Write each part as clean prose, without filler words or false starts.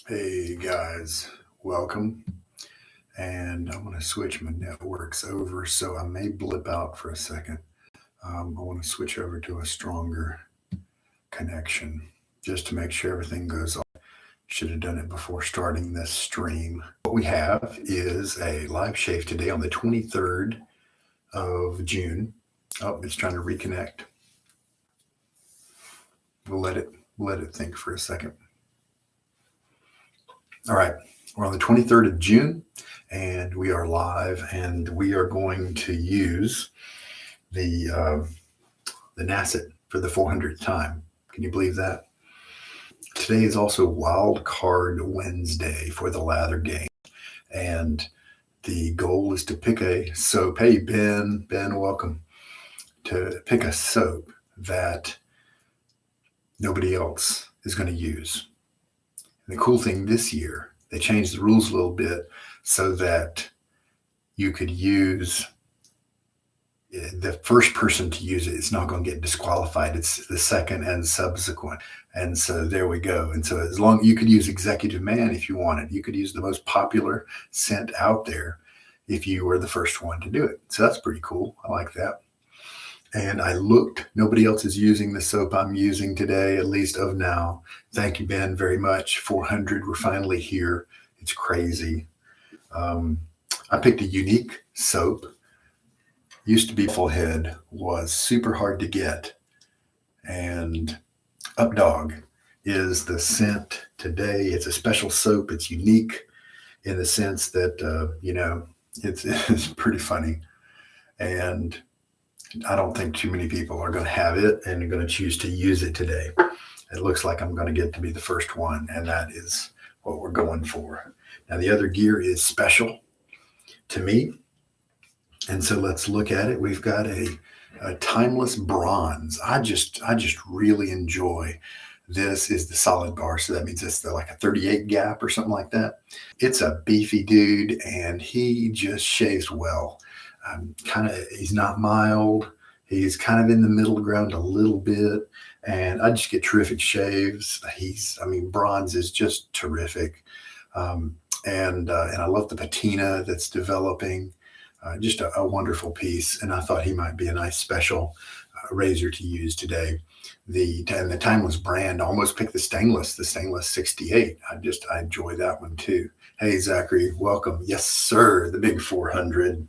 Hey guys, welcome. And I'm going to switch my networks over, so I may blip out for a second. I want to switch over to a stronger connection just to make sure everything goes on. Should have done it before starting this stream. What we have is a live shave today on the 23rd of June. Oh, it's trying to reconnect. We'll let it think for a second. All right, we're on the 23rd of June, and we are live, and we are going to use the Nacet for the 400th time. Can you believe that? Today is also Wildcard Wednesday for the Lather game, and the goal is to pick a soap. Hey, Ben, welcome. To pick a soap that nobody else is going to use. And the cool thing this year, they changed the rules a little bit so that you could use the first person to use it. It's not going to get disqualified. It's the second and subsequent. And so there we go. And so as long you could use Executive Man if you wanted, you could use the most popular scent out there if you were the first one to do it. So that's pretty cool. I like that. And I looked, nobody else is using the soap I'm using today, at least of now. Thank you, Ben, very much. 400, we're finally here. It's crazy. I picked a unique soap. Used to be Bufflehead, was super hard to get. And Updog is the scent today. It's a special soap. It's unique in the sense that, it's pretty funny. And I don't think too many people are going to have it and are going to choose to use it today. It looks like I'm going to get to be the first one, and that is what we're going for. Now, the other gear is special to me, and so let's look at it. We've got a timeless bronze. I just really enjoy. This is the solid bar, so that means it's like a 38 gap or something like that. It's a beefy dude, and he just shaves well. He's not mild. He's kind of in the middle ground a little bit, and I just get terrific shaves. Bronze is just terrific. And I love the patina that's developing. Just a wonderful piece, and I thought he might be a nice special razor to use today. The timeless brand, I almost picked the stainless 68. I enjoy that one too. Hey, Zachary, welcome. Yes, sir, the big 400.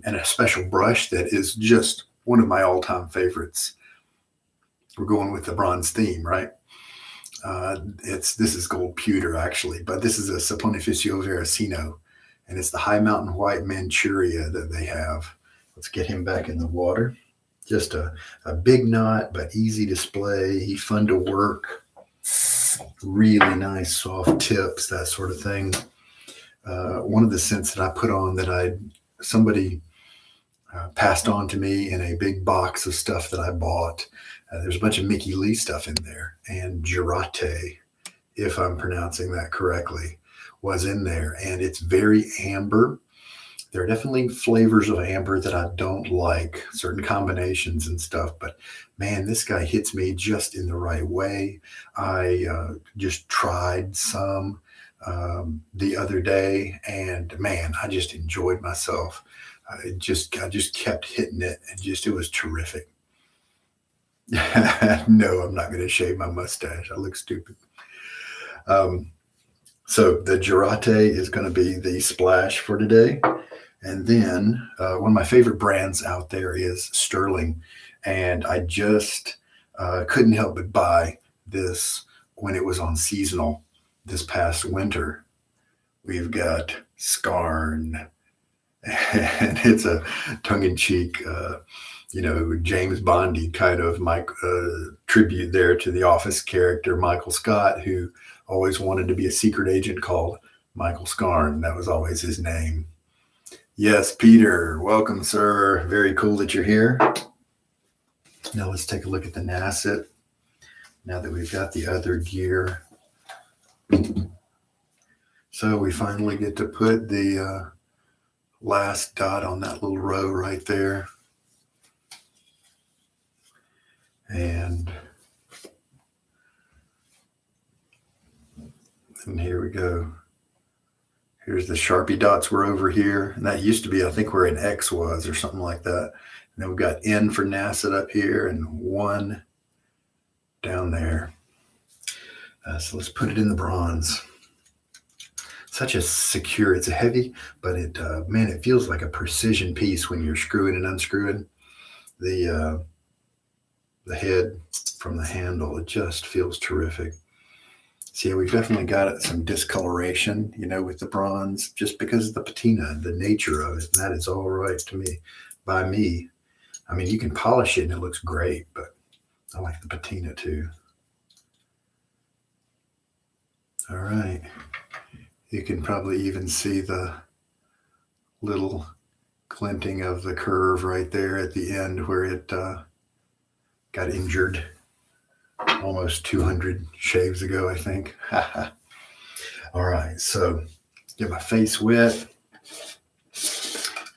And a special brush that is just one of my all-time favorites. We're going with the bronze theme, right? This is gold pewter actually, but this is a Saponificio Veracino, and it's the High Mountain White Manchuria that they have. Let's get him back in the water. Just a big knot, but easy display. He's fun to work. Really nice soft tips, that sort of thing. One of the scents that I put on that somebody passed on to me in a big box of stuff that I bought. There's a bunch of Mickey Lee stuff in there, and Girate, if I'm pronouncing that correctly, was in there, and it's very amber. There are definitely flavors of amber that I don't like, certain combinations and stuff, but man, this guy hits me just in the right way. I just tried some the other day, and man, I just enjoyed myself. I just kept hitting it, and it was terrific. No, I'm not going to shave my mustache. I look stupid. So the Girate is going to be the splash for today. And then one of my favorite brands out there is Stirling. And I just couldn't help but buy this when it was on seasonal this past winter. We've got Scarn, and it's a tongue-in-cheek, James Bondy kind of tribute there to the Office character Michael Scott, who always wanted to be a secret agent called Michael Scarn. That was always his name. Yes, Peter, welcome, sir. Very cool that you're here. Now let's take a look at the Nacet. Now that we've got the other gear. So we finally get to put the last dot on that little row right there. And And here we go. Here's the Sharpie dots were over here. And that used to be, I think, where an X was or something like that. And then we've got N for Nacet up here and 1 down there. So let's put it in the bronze. Such a secure, it's a heavy, but it, man, it feels like a precision piece when you're screwing and unscrewing the head from the handle. It just feels terrific. See, we've definitely got some discoloration, with the bronze, just because of the patina, the nature of it. And that is all right to me, by me. I mean, you can polish it and it looks great, but I like the patina too. All right. You can probably even see the little glinting of the curve right there at the end where it got injured almost 200 shaves ago, I think. All right, so get my face wet.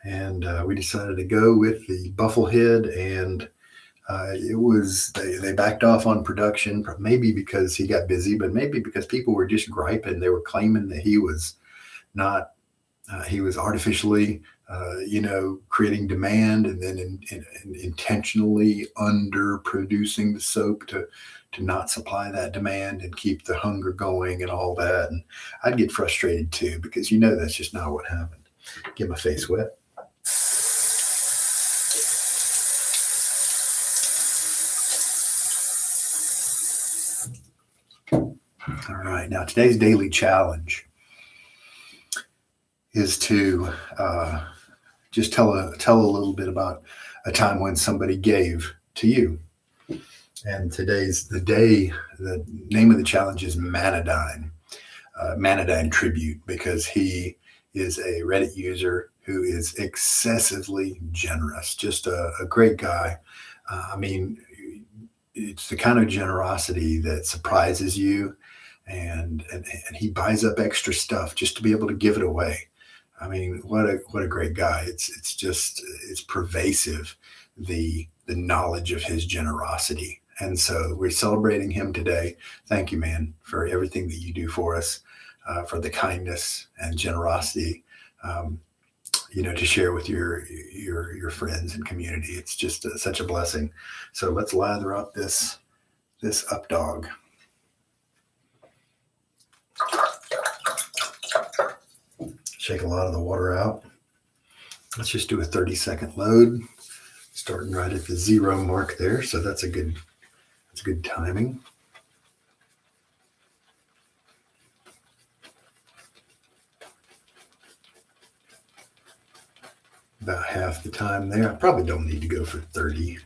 And we decided to go with the Bufflehead, and they backed off on production, maybe because he got busy, but maybe because people were just griping. They were claiming that he was not, he was artificially, creating demand and then intentionally underproducing the soap to not supply that demand and keep the hunger going and all that. And I'd get frustrated too, because that's just not what happened. Get my face wet. All right, now today's daily challenge is to just tell a little bit about a time when somebody gave to you. And today's the day. The name of the challenge is Manadyne, Manadyne tribute, because he is a Reddit user who is excessively generous, just a great guy. I mean, it's the kind of generosity that surprises you, and he buys up extra stuff just to be able to give it away. I mean, what a great guy. It's pervasive, the knowledge of his generosity. And so we're celebrating him today. Thank you, man, for everything that you do for us, for the kindness and generosity, to share with your friends and community. It's just such a blessing. So let's lather up this updog. Shake a lot of the water out. Let's just do a 30-second load, starting right at the 0 mark there. So that's good timing. About half the time there. I probably don't need to go for 30,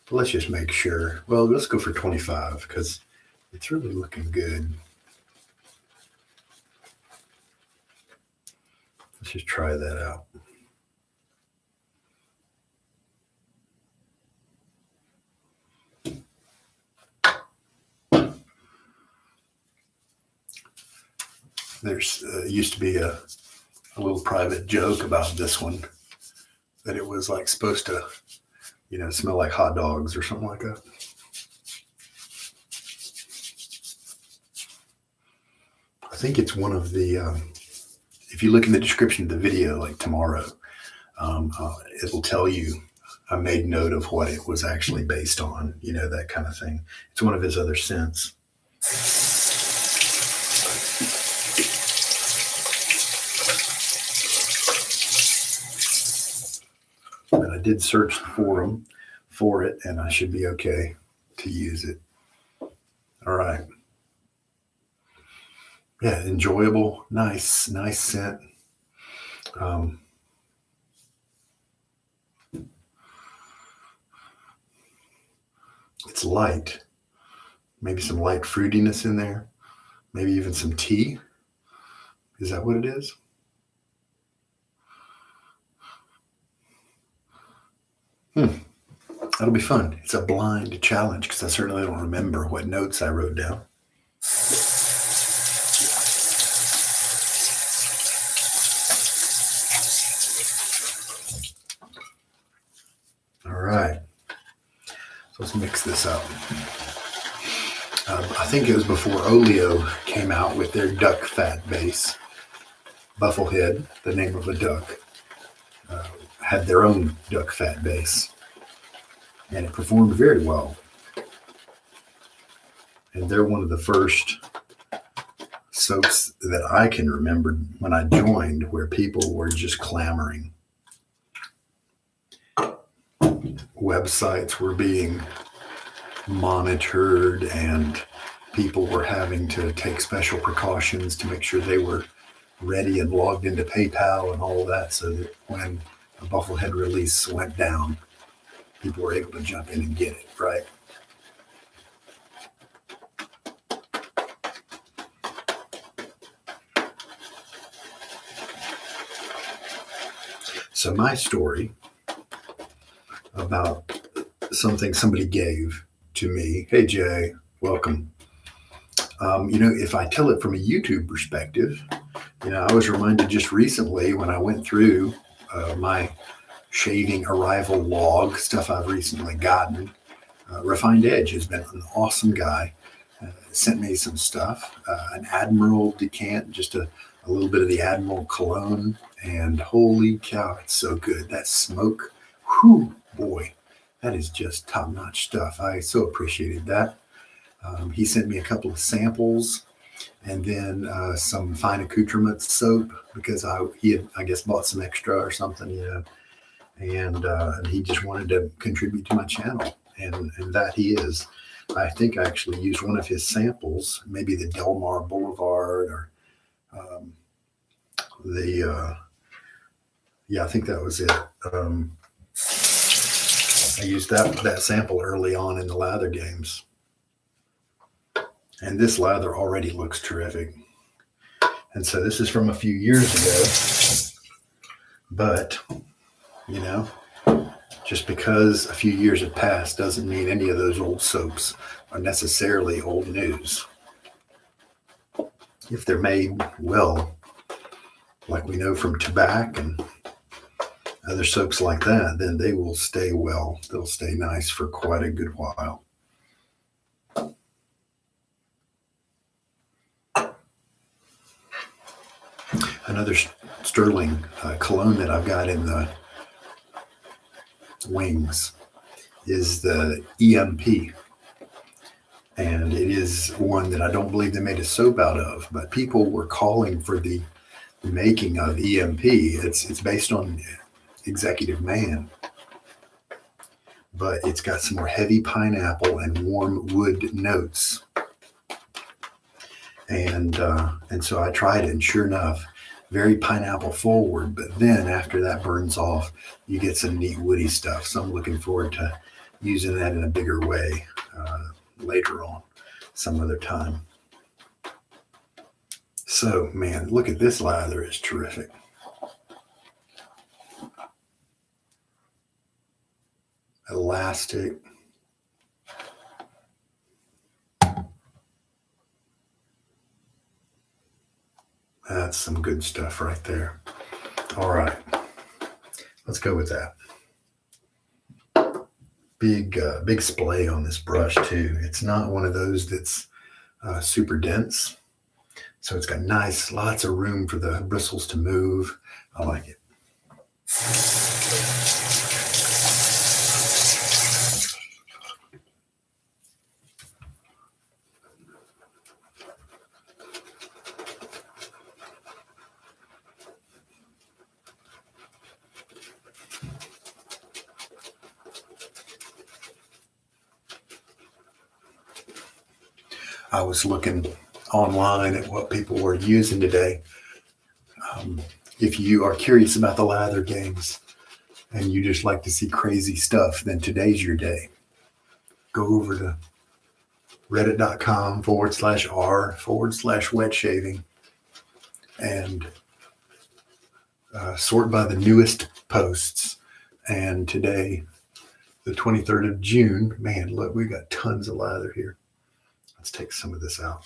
but let's just make sure. Well, let's go for 25 because it's really looking good. Let's just try that out. There's used to be a little private joke about this one, that it was like supposed to, smell like hot dogs or something like that. I think it's one of the, if you look in the description of the video, like tomorrow, it'll tell you, I made note of what it was actually based on, that kind of thing. It's one of his other scents. And I did search the forum for it, and I should be okay to use it. All right. Yeah, enjoyable, nice scent. It's light, maybe some light fruitiness in there, maybe even some tea. Is that what it is? That'll be fun. It's a blind challenge because I certainly don't remember what notes I wrote down. All right. So let's mix this up. I think it was before Oleo came out with their duck fat base. Bufflehead, the name of a duck, had their own duck fat base, and it performed very well. And they're one of the first soaps that I can remember when I joined where people were just clamoring. Websites were being monitored and people were having to take special precautions to make sure they were ready and logged into PayPal and all of that, so that when a Bufflehead release went down, people were able to jump in and get it, right? So my story about something somebody gave to me. Hey, Jay, welcome. If I tell it from a YouTube perspective, I was reminded just recently when I went through my shaving arrival log, stuff I've recently gotten. Refined Edge has been an awesome guy. Sent me some stuff, an Admiral decant, just a little bit of the Admiral cologne, and holy cow, it's so good. That smoke, whew, boy, that is just top-notch stuff. I so appreciated that. He sent me a couple of samples and then some fine accoutrements soap because he had, I guess, bought some extra or something, and he just wanted to contribute to my channel, and that he is. I think I actually used one of his samples, maybe the Delmar Boulevard or I think that was it. I used that sample early on in the lather games. And this lather already looks terrific. And so this is from a few years ago. But, just because a few years have passed doesn't mean any of those old soaps are necessarily old news. If they're made well, like we know from tobacco and other soaps like that, then they will stay well. They'll stay nice for quite a good while. Another Stirling cologne that I've got in the wings is the EMP. And it is one that I don't believe they made a soap out of, but people were calling for the making of EMP. It's based on Executive Man, but it's got some more heavy pineapple and warm wood notes. And so I tried it, and sure enough, very pineapple forward, but then after that burns off, you get some neat woody stuff. So I'm looking forward to using that in a bigger way later on, some other time. So, man, look at this lather. It's terrific. Elastic. That's some good stuff right there. All right. Let's go with that. Big splay on this brush too. It's not one of those that's super dense. So it's got lots of room for the bristles to move. I like it. I was looking online at what people were using today. If you are curious about the lather games and you just like to see crazy stuff, then today's your day. Go over to reddit.com/r/wet shaving and sort by the newest posts. And today, the 23rd of June, man, look, we've got tons of lather here. Let's take some of this out.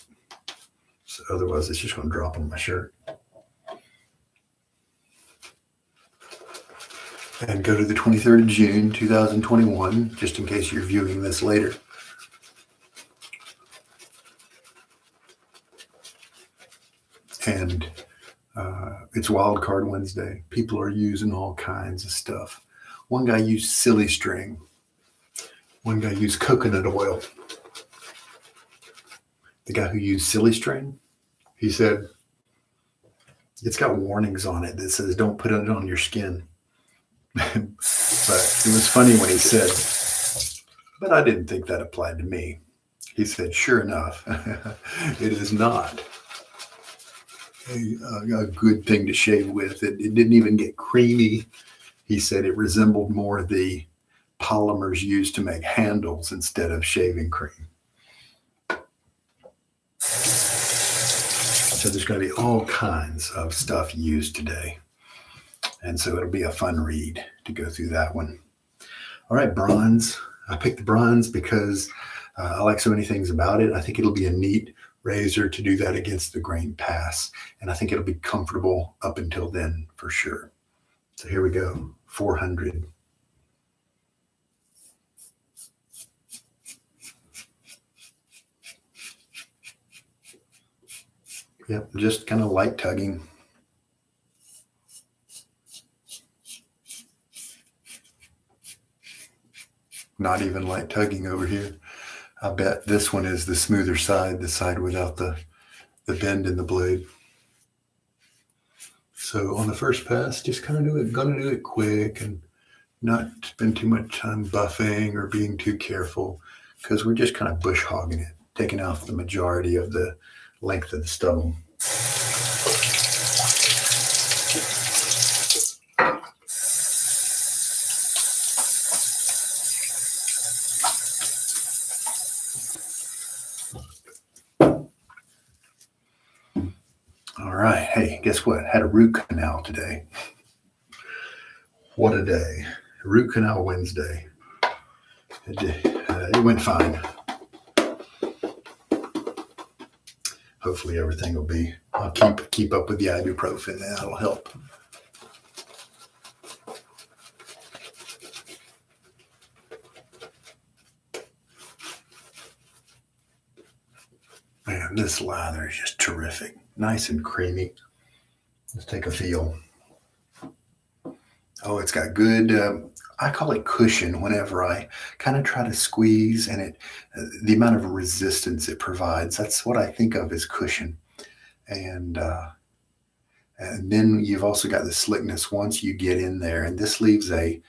So otherwise, it's just going to drop on my shirt. And go to the 23rd of June, 2021, just in case you're viewing this later. And it's Wildcard Wednesday. People are using all kinds of stuff. One guy used silly string. One guy used coconut oil. The guy who used silly string, he said, it's got warnings on it that says don't put it on your skin. But it was funny when he said, but I didn't think that applied to me. He said, sure enough, it is not a good thing to shave with. It didn't even get creamy. He said it resembled more the polymers used to make handles instead of shaving cream. So there's going to be all kinds of stuff used today. And so it'll be a fun read to go through that one. All right, bronze. I picked the bronze because I like so many things about it. I think it'll be a neat razor to do that against the grain pass. And I think it'll be comfortable up until then for sure. So here we go, 400. Yep, just kind of light tugging. Not even light tugging over here. I bet this one is the smoother side, the side without the bend in the blade. So on the first pass, just kind of gonna do it quick and not spend too much time buffing or being too careful, because we're just kind of bush hogging it, taking off the majority of the length of the stubble. All right. Hey, guess what? Had a root canal today. What a day. Root Canal Wednesday. It went fine. Hopefully everything will be. I'll keep up with the ibuprofen. That'll help. Man, this lather is just terrific. Nice and creamy. Let's take a feel. Oh, it's got good, I call it cushion whenever I kind of try to squeeze, and the amount of resistance it provides, that's what I think of as cushion. And then you've also got the slickness once you get in there, and this leaves a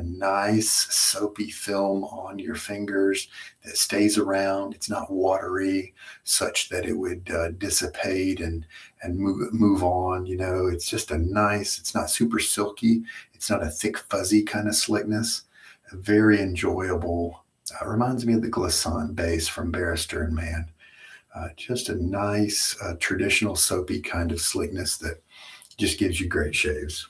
nice soapy film on your fingers that stays around. It's not watery such that it would dissipate and move on. You know, it's just it's not super silky. It's not a thick, fuzzy kind of slickness. Very enjoyable. Reminds me of the Glissant base from Barrister and Mann. Just a nice, traditional soapy kind of slickness that just gives you great shaves.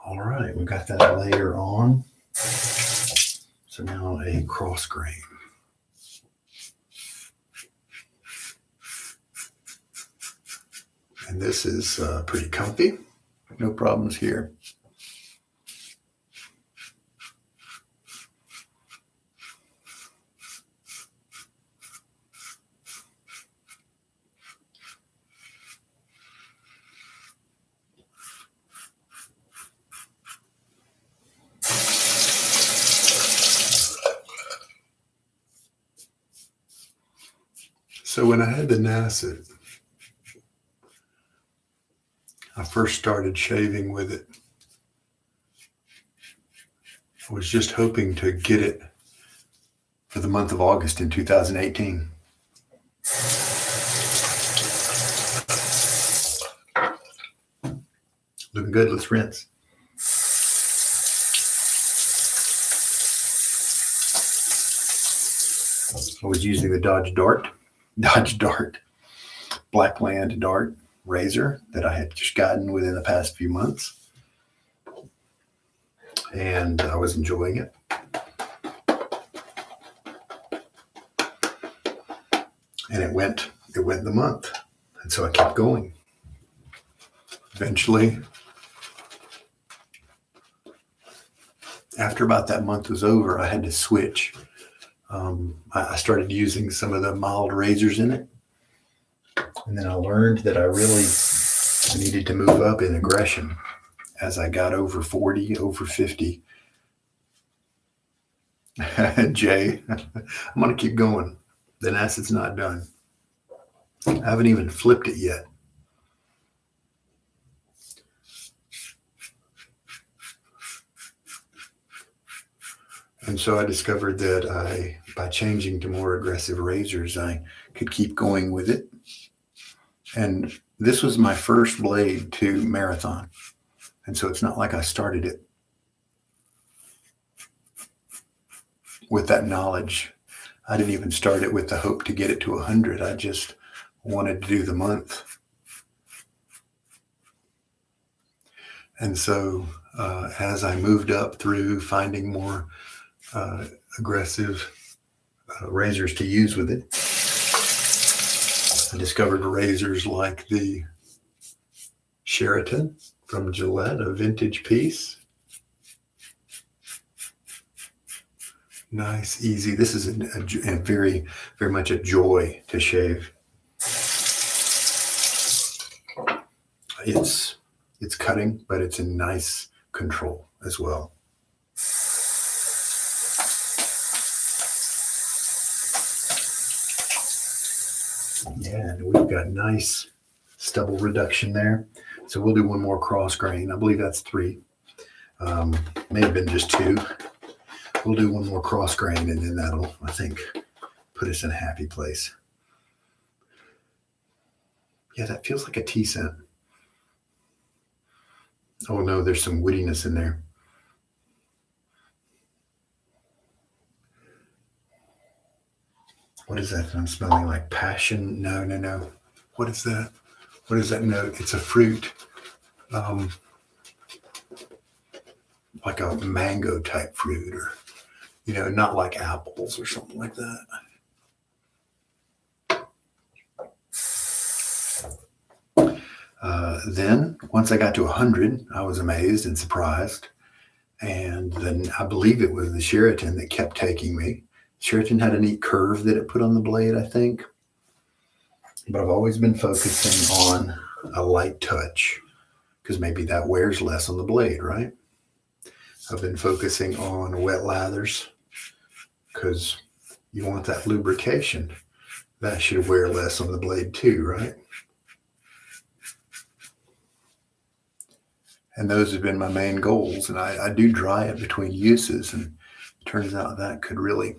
All right, we got that layer on. So now a cross grain. And this is pretty comfy. No problems here. So when I had the Nacet, I first started shaving with it. I was just hoping to get it for the month of August in 2018. Looking good. Let's rinse. I was using the Dodge Dart Blackland Dart razor that I had just gotten within the past few months, and I was enjoying it. And it went the month, and so I kept going. Eventually, after about that month was over, I had to switch I started using some of the mild razors in it. And then I learned that I really needed to move up in aggression as I got over 40, over 50. Jay, I'm going to keep going. The Nacet's not done. I haven't even flipped it yet. And so I discovered that by changing to more aggressive razors, I could keep going with it. And this was my first blade to marathon. And so it's not like I started it with that knowledge. I didn't even start it with the hope to get it to 100. I just wanted to do the month. And so as I moved up through finding more aggressive razors to use with it, I discovered razors like the Sheraton from Gillette, a vintage piece. Nice, easy. This is a very, very much a joy to shave. It's cutting, but it's in nice control as well. Yeah, and we've got nice stubble reduction there. So we'll do one more cross grain. I believe that's 3. May have been just 2. We'll do one more cross grain, and then that'll, I think, put us in a happy place. Yeah, that feels like a tea scent. Oh no, there's some woodiness in there. What is that? I'm smelling like passion. No. What is that? What is that note? It's a fruit. Like a mango type fruit, or, not like apples or something like that. Then once I got to 100, I was amazed and surprised. And then I believe it was the Sheraton that kept taking me. Sheraton had a neat curve that it put on the blade, I think. But I've always been focusing on a light touch, because maybe that wears less on the blade, right? I've been focusing on wet lathers because you want that lubrication. That should wear less on the blade too, right? And those have been my main goals. And I do dry it between uses, and it turns out that could really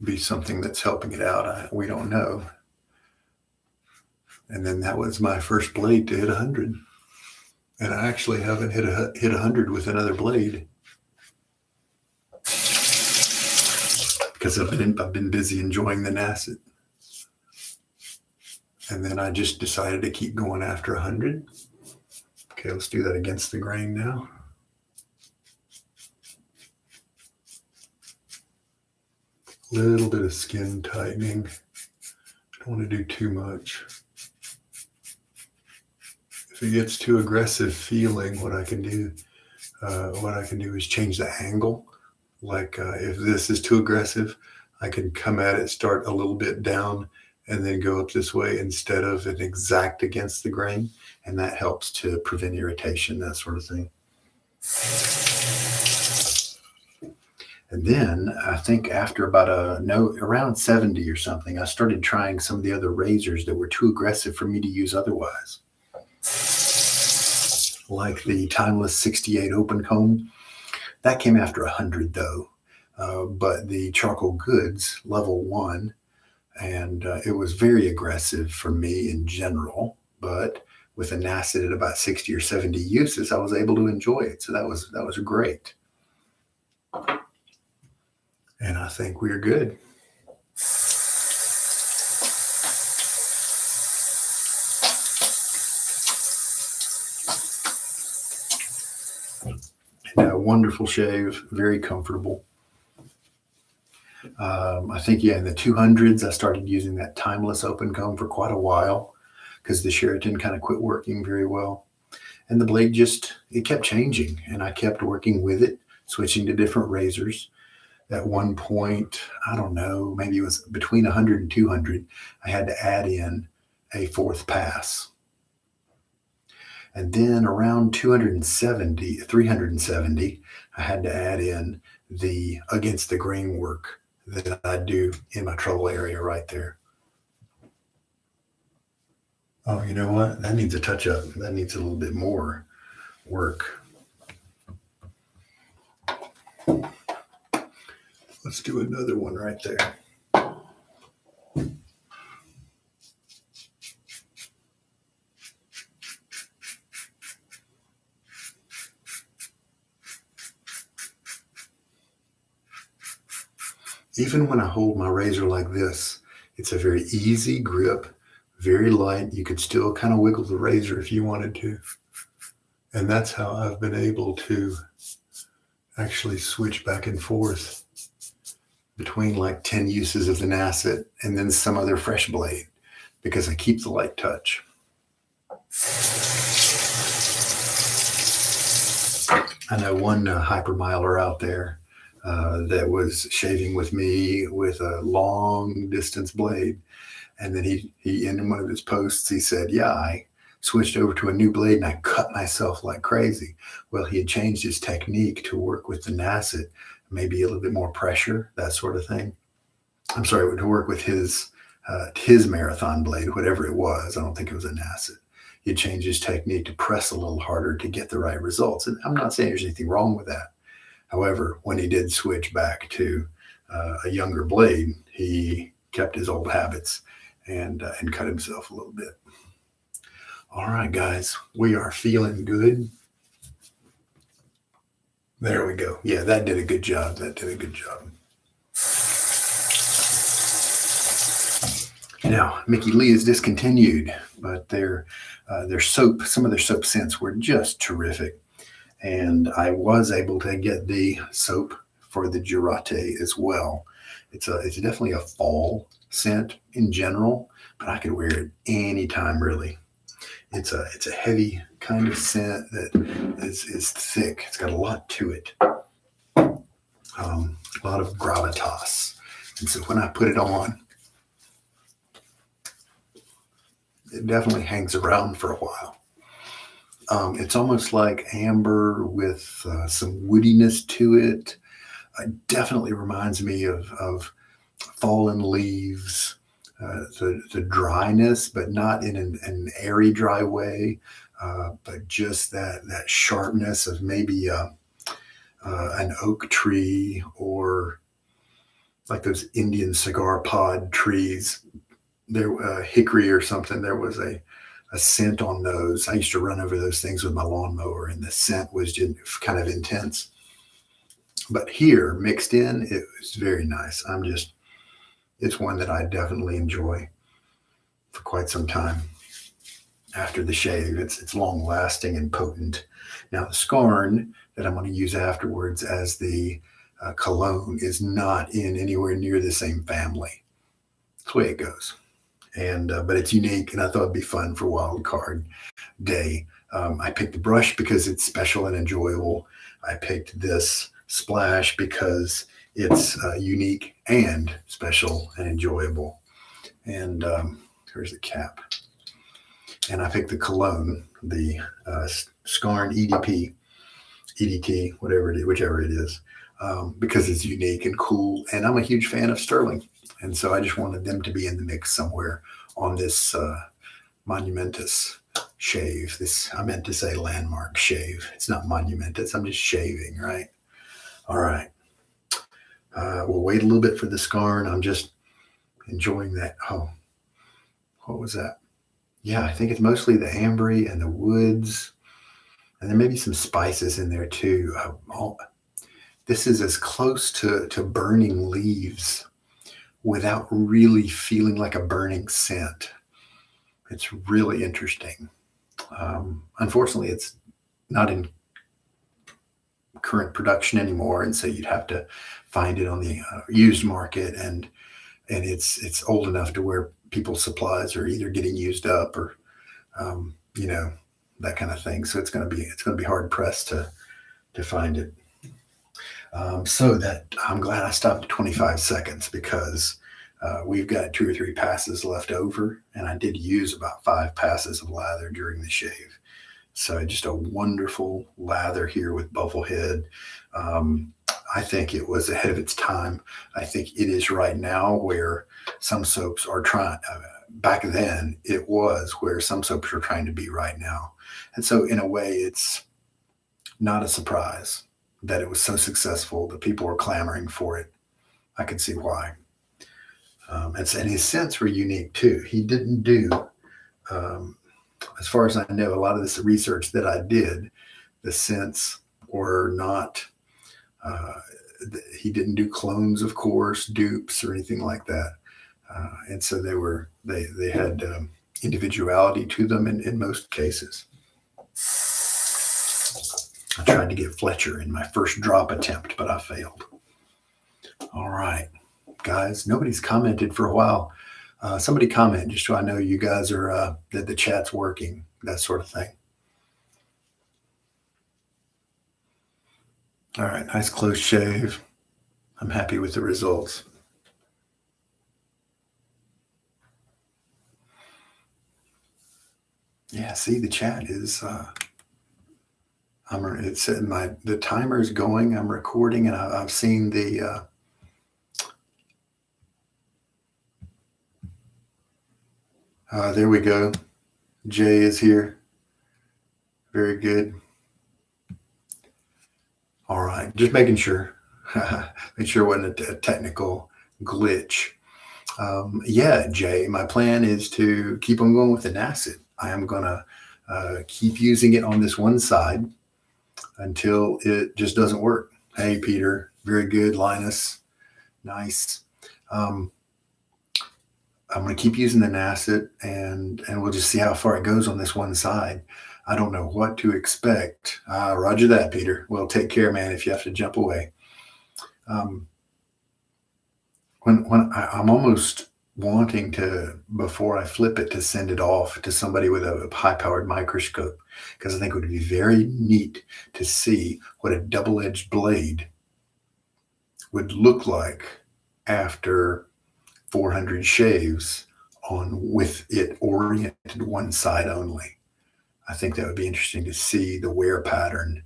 be something that's helping it out. We don't know. And then that was my first blade to hit 100. And I actually haven't hit 100 with another blade because I've been busy enjoying the Nacet. And then I just decided to keep going after 100. Okay, let's do that against the grain now. Little bit of skin tightening. Don't want to do too much. If it gets too aggressive feeling, what I can do is change the angle. Like if this is too aggressive, I can come at it, start a little bit down, and then go up this way instead of an exact against the grain. And that helps to prevent irritation, that sort of thing. And then I think after about around 70 or something, I started trying some of the other razors that were too aggressive for me to use otherwise. Like the Timeless 68 open comb. That came after 100 though. But the Charcoal Goods level 1, and it was very aggressive for me in general, but with a Nacet at about 60 or 70 uses, I was able to enjoy it. So that was great. And I think we're good. And a wonderful shave, very comfortable. I think, in the 200s, I started using that Timeless open comb for quite a while because the Sheraton kind of quit working very well. And the blade it kept changing, and I kept working with it, switching to different razors. at one point, I don't know, maybe it was between 100 and 200, I had to add in a fourth pass. And then around 370, I had to add in the against the grain work that I do in my trouble area right there. Oh, you know what? That needs a touch up. That needs a little bit more work. Let's do another one right there. Even when I hold my razor like this, it's a very easy grip, very light. You could still kind of wiggle the razor if you wanted to. And that's how I've been able to actually switch back and forth between like 10 uses of the Nacet and then some other fresh blade, because I keep the light touch. I know one hypermiler out there that was shaving with me with a long distance blade. And then he in one of his posts, he said, yeah, I switched over to a new blade and I cut myself like crazy. Well, he had changed his technique to work with the Nacet, maybe a little bit more pressure, that sort of thing. I'm sorry, to work with his marathon blade, whatever it was. I don't think it was a Nacet. He changed his technique to press a little harder to get the right results. And I'm not saying there's anything wrong with that. However, when he did switch back to a younger blade, he kept his old habits and cut himself a little bit. All right, guys, we are feeling good. There we go. Yeah, that did a good job. Now, Mickey Lee is discontinued, but their soap, some of their soap scents were just terrific. And I was able to get the soap for the Girate as well. It's definitely a fall scent in general, but I could wear it anytime, really. It's a heavy kind of scent that is thick. It's got a lot to it, a lot of gravitas. And so when I put it on, it definitely hangs around for a while. It's almost like amber with some woodiness to it. It definitely reminds me of fallen leaves, the dryness, but not in an airy, dry way, but just that sharpness of maybe an oak tree or like those Indian cigar pod trees. There, hickory or something. There was a scent on those. I used to run over those things with my lawnmower, and the scent was just kind of intense. But here, mixed in, it was very nice. It's one that I definitely enjoy for quite some time after the shave. It's long lasting and potent. Now, the Scarn that I'm going to use afterwards as the cologne is not in anywhere near the same family. That's the way it goes. But it's unique, and I thought it'd be fun for Wildcard Day. I picked the brush because it's special and enjoyable. I picked this splash because it's unique and special and enjoyable. And here's the cap. And I picked the cologne, the Scarn EDT, whichever it is, because it's unique and cool. And I'm a huge fan of Stirling. And so I just wanted them to be in the mix somewhere on this monumentous shave. I meant to say landmark shave. It's not monumentous. I'm just shaving, right? All right. We'll wait a little bit for the Scarn. I'm just enjoying that. Oh, what was that? Yeah, I think it's mostly the ambery and the woods. And there may be some spices in there too. This is as close to burning leaves without really feeling like a burning scent. It's really interesting. Unfortunately, it's not in current production anymore, and so you'd have to find it on the used market, and it's old enough to where people's supplies are either getting used up or that kind of thing. So it's going to be hard pressed to find it. So that I'm glad I stopped at 25 seconds because we've got 2 or 3 passes left over, and I did use about 5 passes of lather during the shave. So just a wonderful lather here with Bufflehead. I think it was ahead of its time. I think it is right now where some soaps are trying. Back then, it was where some soaps are trying to be right now. And so, in a way, it's not a surprise that it was so successful that people were clamoring for it. I could see why. And his scents were unique too. He didn't do, um, as far as I know, a lot of this research that I did, the scents were not. Uh, he didn't do clones, of course, dupes or anything like that, and so they had individuality to them in most cases. I tried to get Fletcher in my first drop attempt, but I failed. All right, guys, nobody's commented for a while. Somebody comment just so I know you guys are that the chat's working, that sort of thing. All right, nice close shave. I'm happy with the results. Yeah, see, the chat is. It's the timer is going. I'm recording, and I've seen the. There we go. Jay is here. Very good. All right, just making sure. Make sure it wasn't a technical glitch. Yeah, Jay, my plan is to keep on going with the Nacet. I am going to keep using it on this one side until it just doesn't work. Hey, Peter, very good. Linus, nice. I'm going to keep using the Nacet, and we'll just see how far it goes on this one side. I don't know what to expect. Roger that, Peter. Well, take care, man, if you have to jump away. When I'm almost wanting to, before I flip it, to send it off to somebody with a high-powered microscope, because I think it would be very neat to see what a double-edged blade would look like after 400 shaves with it oriented one side only. I think that would be interesting to see the wear pattern.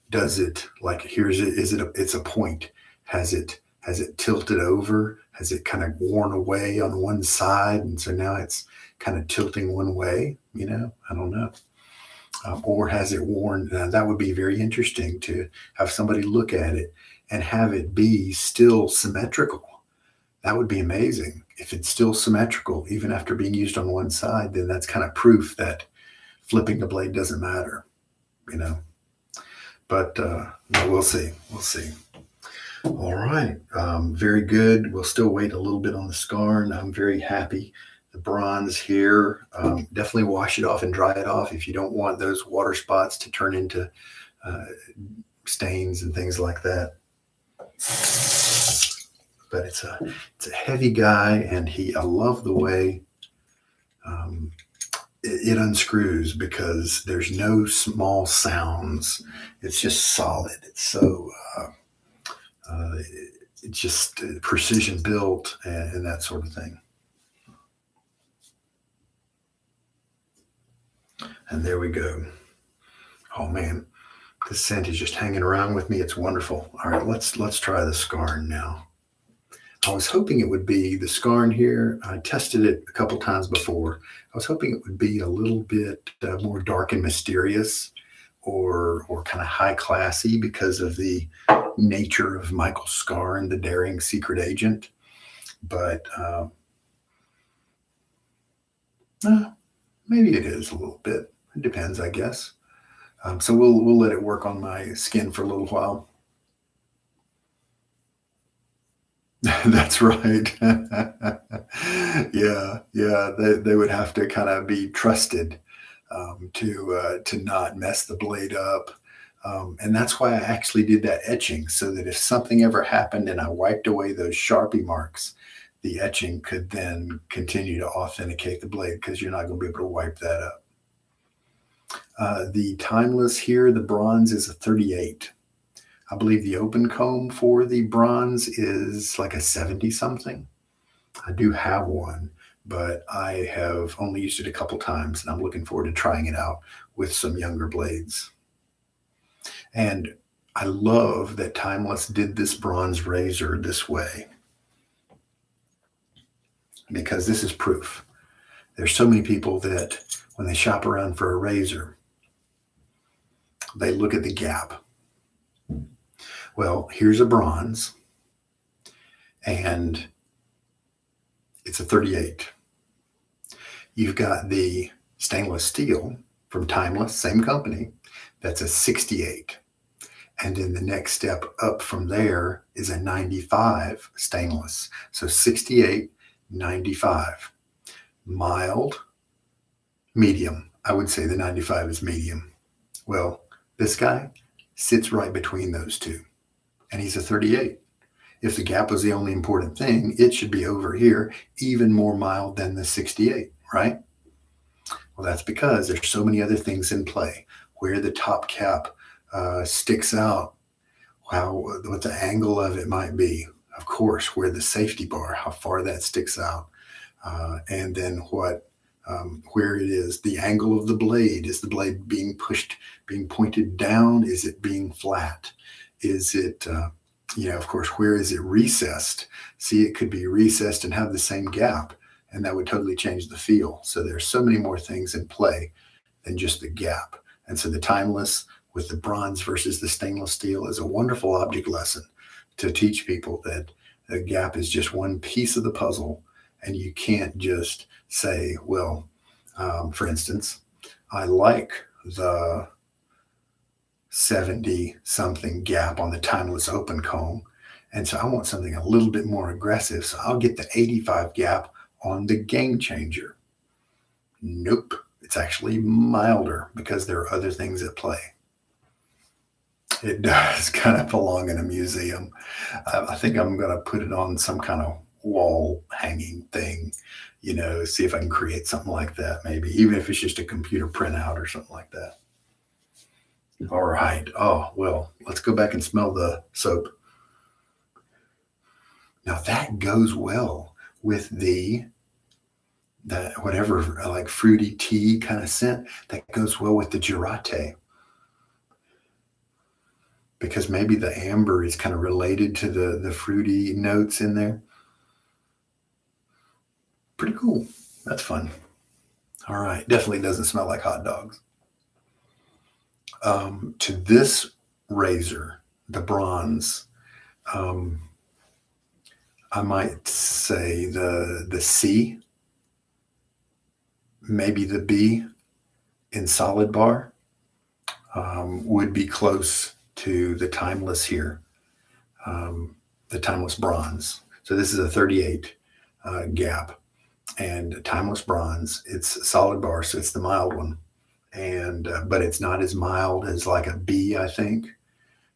Does it, like, it's a point. Has it tilted over? Has it kind of worn away on one side? And so now it's kind of tilting one way, I don't know. Or has it worn? That would be very interesting to have somebody look at it and have it be still symmetrical. That would be amazing. If it's still symmetrical, even after being used on one side, then that's kind of proof that flipping the blade doesn't matter, But we'll see. We'll see. All right. Very good. We'll still wait a little bit on the scar, and I'm very happy. The bronze here, definitely wash it off and dry it off if you don't want those water spots to turn into stains and things like that. But it's a heavy guy, and I love the way it unscrews, because there's no small sounds. It's just solid. It's so it's just precision built and that sort of thing. And there we go. Oh man, this scent is just hanging around with me. It's wonderful. All right, let's try the Scarn now. I was hoping it would be the Scarn here. I tested it a couple times before. I was hoping it would be a little bit more dark and mysterious, or kind of high classy, because of the nature of Michael Scarn, the daring secret agent. But maybe it is a little bit. It depends, I guess. So we'll let it work on my skin for a little while. That's right. Yeah. They would have to kind of be trusted to not mess the blade up. And that's why I actually did that etching, so that if something ever happened and I wiped away those Sharpie marks, the etching could then continue to authenticate the blade, because you're not going to be able to wipe that up. The timeless here, the bronze, is a 38. I believe the open comb for the bronze is like a 70 something. I do have one, but I have only used it a couple times, and I'm looking forward to trying it out with some younger blades. And I love that Timeless did this bronze razor this way, because this is proof. There's so many people that when they shop around for a razor, they look at the gap. Well, here's a bronze, and it's a 38. You've got the stainless steel from Timeless, same company, that's a 68. And then the next step up from there is a 95 stainless. So 68, 95. Mild, medium. I would say the 95 is medium. Well, this guy sits right between those two, and he's a 38. If the gap was the only important thing, it should be over here, even more mild than the 68, right? Well, that's because there's so many other things in play. Where the top cap sticks out, what the angle of it might be. Of course, where the safety bar, how far that sticks out. And then where it is, the angle of the blade. Is the blade being pushed, being pointed down? Is it being flat? Is it, of course, where is it recessed? See, it could be recessed and have the same gap, and that would totally change the feel. So there's so many more things in play than just the gap. And so the Timeless with the bronze versus the stainless steel is a wonderful object lesson to teach people that the gap is just one piece of the puzzle, and you can't just say, well, for instance, I like the 70 something gap on the Timeless open comb, and so I want something a little bit more aggressive, so I'll get the 85 gap on the Game Changer. Nope, it's actually milder because there are other things at play. It does kind of belong in a museum. I think I'm going to put it on some kind of wall hanging thing, see if I can create something like that, maybe, even if it's just a computer printout or something like that. All right. Oh, well, let's go back and smell the soap. Now that goes well with that whatever, like fruity tea kind of scent, that goes well with the Girate. Because maybe the amber is kind of related to the fruity notes in there. Pretty cool. That's fun. All right. Definitely doesn't smell like hot dogs. To this razor, the bronze, I might say the C, maybe the B in solid bar would be close to the Timeless here, the Timeless bronze. So this is a 38 gap, and Timeless bronze. It's solid bar, so it's the mild one, and but it's not as mild as like a B, I think,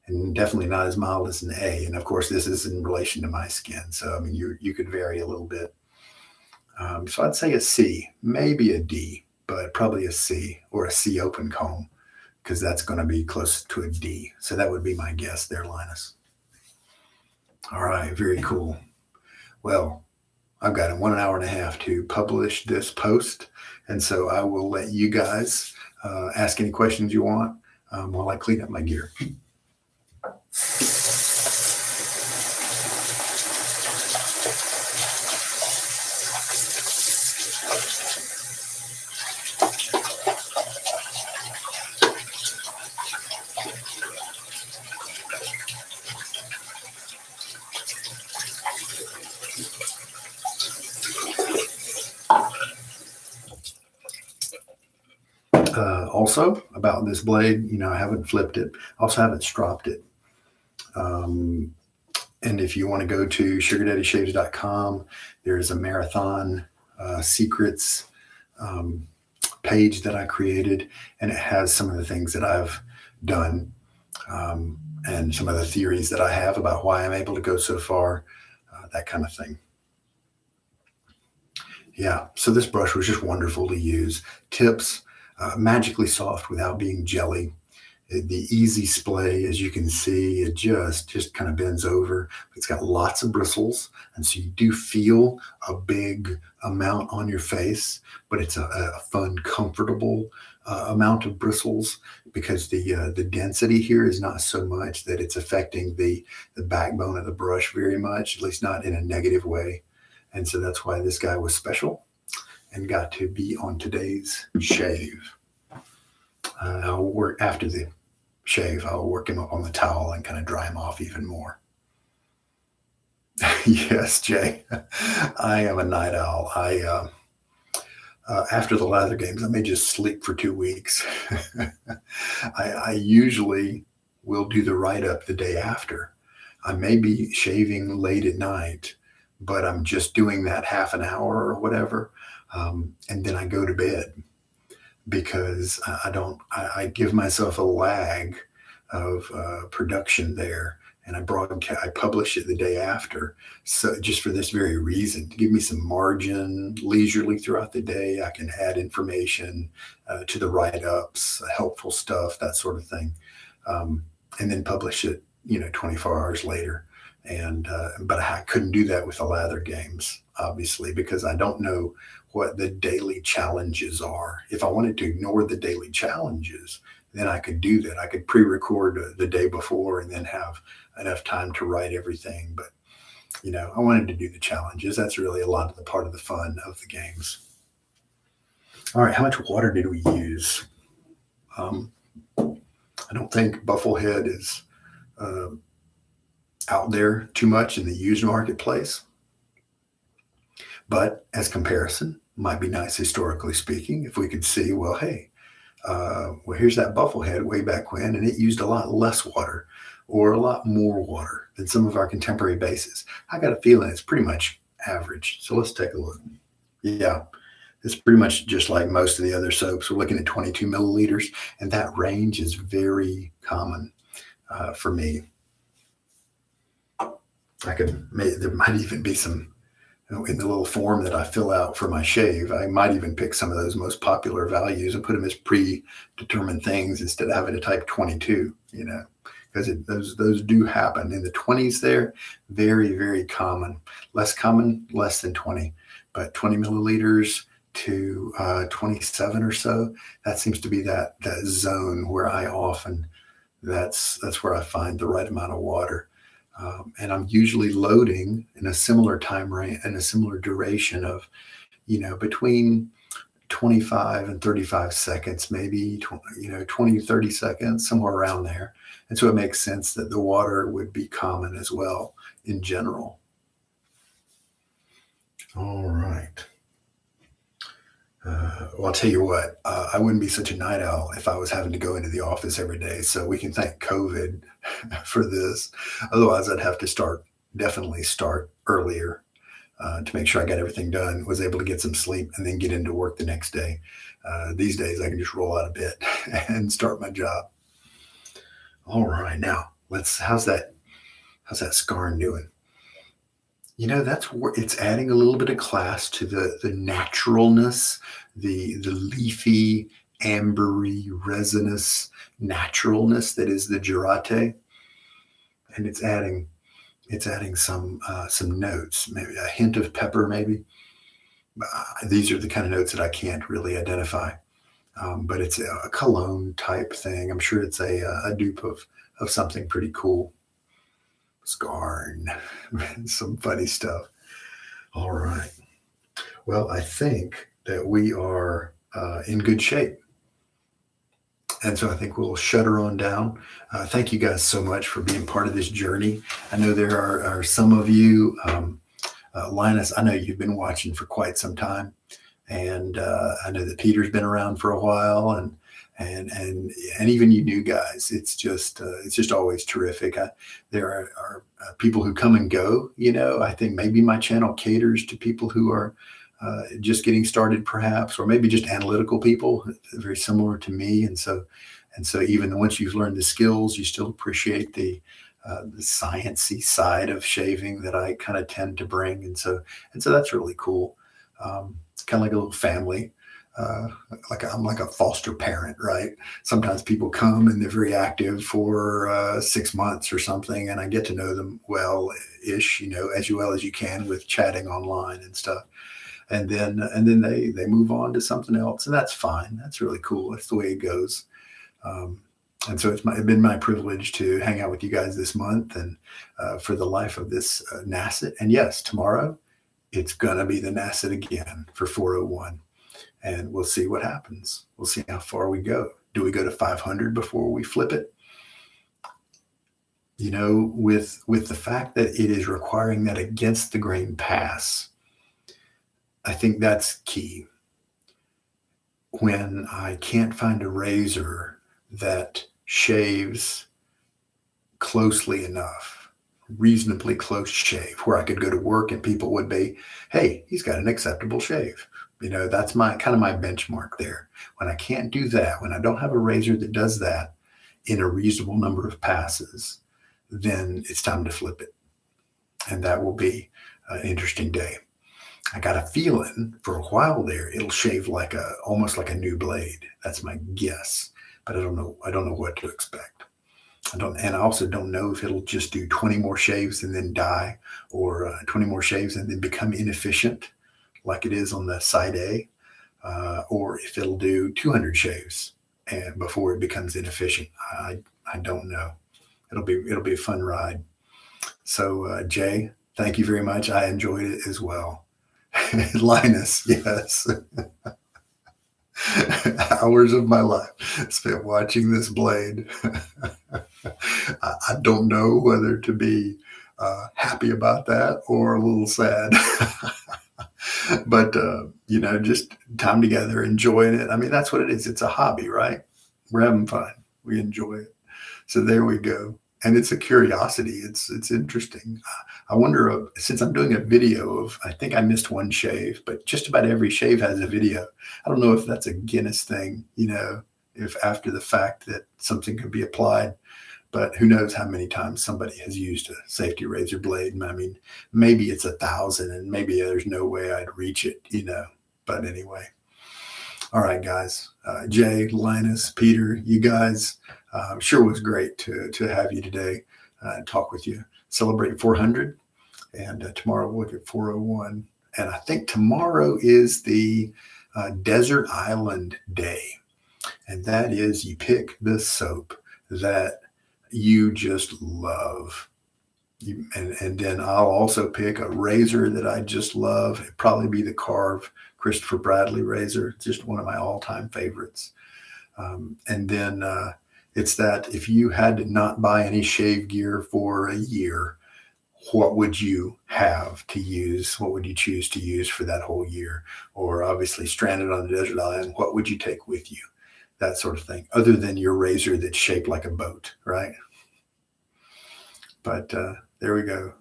and definitely not as mild as an A. And of course, this is in relation to my skin, so I mean, you could vary a little bit. So I'd say a C, maybe a D, but probably a C or a C open comb, because that's going to be close to a D. So that would be my guess there, Linus. All right, very cool. Well, I've got 1 hour and a half to publish this post, and so I will let you guys ask any questions you want while I clean up my gear. Also, about this blade, I haven't flipped it. Also haven't stropped it. And if you want to go to sugardaddyshades.com, there's a marathon secrets page that I created, and it has some of the things that I've done and some of the theories that I have about why I'm able to go so far, that kind of thing. Yeah, so this brush was just wonderful to use. Tips, magically soft without being jelly. The easy splay, as you can see, it just kind of bends over. It's got lots of bristles, and so you do feel a big amount on your face, but it's a fun, comfortable amount of bristles because the density here is not so much that it's affecting the backbone of the brush very much, at least not in a negative way. And so that's why this guy was special and got to be on today's shave. I'll work after the shave. I'll work him up on the towel and kind of dry him off even more. Yes, Jay, I am a night owl. After the Lather games, I may just sleep for 2 weeks. I usually will do the write up the day after. I may be shaving late at night, but I'm just doing that half an hour or whatever, and then I go to bed because I give myself a lag of production there, and I publish it the day after. So just for this very reason, to give me some margin leisurely throughout the day, I can add information to the write-ups, helpful stuff, that sort of thing, and then publish it, 24 hours later. And but I couldn't do that with the Lather games, obviously, because I don't know what the daily challenges are. If I wanted to ignore the daily challenges, then I could do that. I could pre-record the day before and then have enough time to write everything. But, I wanted to do the challenges. That's really a lot of the part of the fun of the games. All right, how much water did we use? I don't think Bufflehead is out there too much in the used marketplace. But as comparison, might be nice historically speaking, if we could see, well, hey, here's that Bufflehead way back when, and it used a lot less water or a lot more water than some of our contemporary bases. I got a feeling it's pretty much average. So let's take a look. Yeah, it's pretty much just like most of the other soaps. We're looking at 22 milliliters, and that range is very common for me. There might even be some, in the little form that I fill out for my shave, I might even pick some of those most popular values and put them as predetermined things instead of having to type 22, because those do happen in the 20s there. Very, very common. Less common, less than 20, but 20 milliliters to 27 or so. That seems to be that zone where that's where I find the right amount of water. And I'm usually loading in a similar time range and a similar duration of, between 25 and 35 seconds, maybe, 20, 30 seconds, somewhere around there. And so it makes sense that the water would be common as well in general. All right. Well, I'll tell you what, I wouldn't be such a night owl if I was having to go into the office every day. So we can thank COVID for this. Otherwise, I'd have to definitely start earlier to make sure I got everything done, was able to get some sleep, and then get into work the next day. These days, I can just roll out of bed and start my job. All right, now how's that scarn doing? That's where it's adding a little bit of class to the naturalness, the leafy, ambery, resinous naturalness that is the Girate. And it's adding some notes, maybe a hint of pepper, maybe. These are the kind of notes that I can't really identify. But it's a cologne type thing. I'm sure it's a dupe of something pretty cool. Scarn, some funny stuff. All right. Well, I think that we are in good shape. And so I think we'll shut her on down. Thank you guys so much for being part of this journey. I know there are some of you, Linus, I know you've been watching for quite some time. And I know that Peter's been around for a while, and even you new guys. It's just always terrific. There are people who come and go. I think maybe my channel caters to people who are just getting started, perhaps, or maybe just analytical people, very similar to me. And so even once you've learned the skills, you still appreciate the sciencey side of shaving that I kind of tend to bring. And so that's really cool. It's kind of like a little family. I'm like a foster parent, right? Sometimes people come and they're very active for 6 months or something, and I get to know them well-ish, as well as you can with chatting online and stuff. And then they move on to something else, and that's fine. That's really cool. That's the way it goes. Um, and so it's been my privilege to hang out with you guys this month and for the life of this Nacet. And yes, tomorrow it's gonna be the Nacet again for 401, and we'll see what happens. We'll see how far we go. Do we go to 500 before we flip it? With the fact that it is requiring that against the grain pass, I think that's key. When I can't find a razor that shaves closely enough, reasonably close shave, where I could go to work and people would be, hey, he's got an acceptable shave. That's my kind of my benchmark there. When I can't do that, when I don't have a razor that does that in a reasonable number of passes, then it's time to flip it. And that will be an interesting day. I got a feeling for a while there it'll shave almost like a new blade. That's my guess, but I don't know. I don't know what to expect. And I also don't know if it'll just do 20 more shaves and then die, or 20 more shaves and then become inefficient, like it is on the side A, or if it'll do 200 shaves and before it becomes inefficient. I don't know. It'll be a fun ride. So Jay, thank you very much. I enjoyed it as well. Linus, yes. Hours of my life spent watching this blade. I don't know whether to be happy about that or a little sad. But, just time together, enjoying it. I mean, that's what it is. It's a hobby, right? We're having fun. We enjoy it. So there we go. And it's a curiosity. It's interesting. I wonder, since I'm doing a video of, I think I missed one shave, but just about every shave has a video. I don't know if that's a Guinness thing, if after the fact that something could be applied, but who knows how many times somebody has used a safety razor blade. I mean, maybe it's 1,000 and maybe there's no way I'd reach it, but anyway. All right, guys, Jay, Linus, Peter, you guys, sure was great to have you today, talk with you, celebrate 400. And tomorrow we'll look at 401. And I think tomorrow is the Desert Island Day. And that is, you pick the soap that you just love. And then I'll also pick a razor that I just love. It'd probably be the Carve Christopher Bradley razor, just one of my all-time favorites. And then it's that if you had to not buy any shave gear for a year, what would you have to use? What would you choose to use for that whole year? Or obviously stranded on the desert island, what would you take with you? That sort of thing, other than your razor that's shaped like a boat, right? But there we go.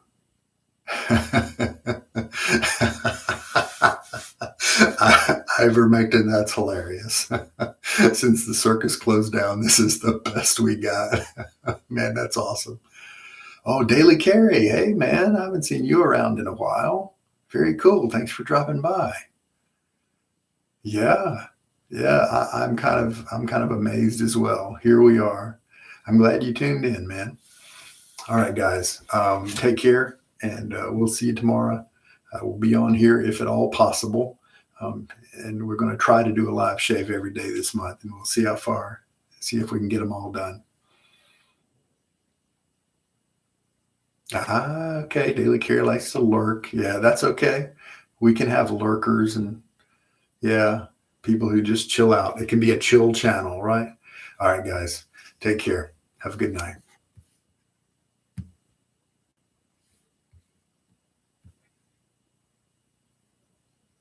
Ivermectin, that's hilarious. Since the circus closed down, this is the best we got. Man, that's awesome. Oh, Daily Carey. Hey, man, I haven't seen you around in a while. Very cool. Thanks for dropping by. Yeah. I'm kind of amazed as well. Here we are. I'm glad you tuned in, man. All right, guys. Take care, and we'll see you tomorrow. We'll be on here if at all possible. And we're going to try to do a live shave every day this month, and we'll see how far, see if we can get them all done. Okay. Daily Carey likes to lurk. Yeah, that's okay. We can have lurkers and, yeah, people who just chill out. It can be a chill channel, right? All right, guys. Take care. Have a good night.